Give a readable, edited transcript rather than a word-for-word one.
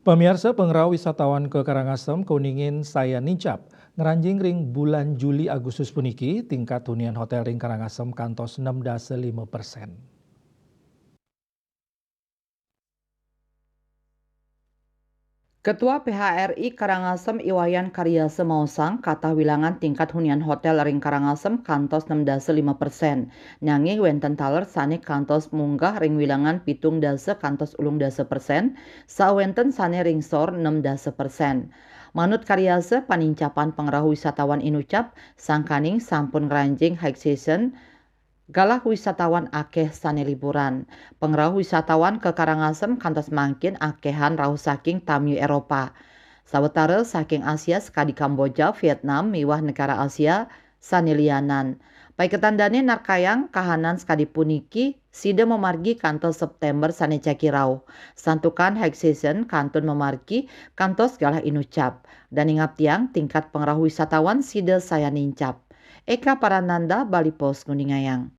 Pemirsa pengrau wisatawan ke Karangasem Kuningin saya nincap. Ngeranjing ring bulan Juli Agustus puniki tingkat hunian hotel ring Karangasem kantos 6,5%. Ketua PHRI Karangasem Iwayan Karyase Mausang kata wilangan tingkat hunian hotel ring Karangasem kantos 6,5%. Nanging wenten taler sane kantos munggah ring wilangan pitung dase kantos ulung dase persen, sawenten sane ring sor 6,0%. Manut Karyase panincapan pengrahu wisatawan inucap sangkaning sampun ngranjing high season galah wisatawan akeh sane liburan. Pengrahu wisatawan ke Karangasem kantos mangkin akehan rauh saking tamu Eropa. Sawetara saking Asia sekadi Kamboja, Vietnam, miwah negara Asia sane lianan. Paiketandane narkayang kahanan sekadi puniki sida memargi kantos September sane cakirau. Santukan high season kantun memargi kantos galah inucap. Dan ingat tiang tingkat pengrahu wisatawan sida saya nincap. Eka Parananda, Bali Pos, Nguningayang.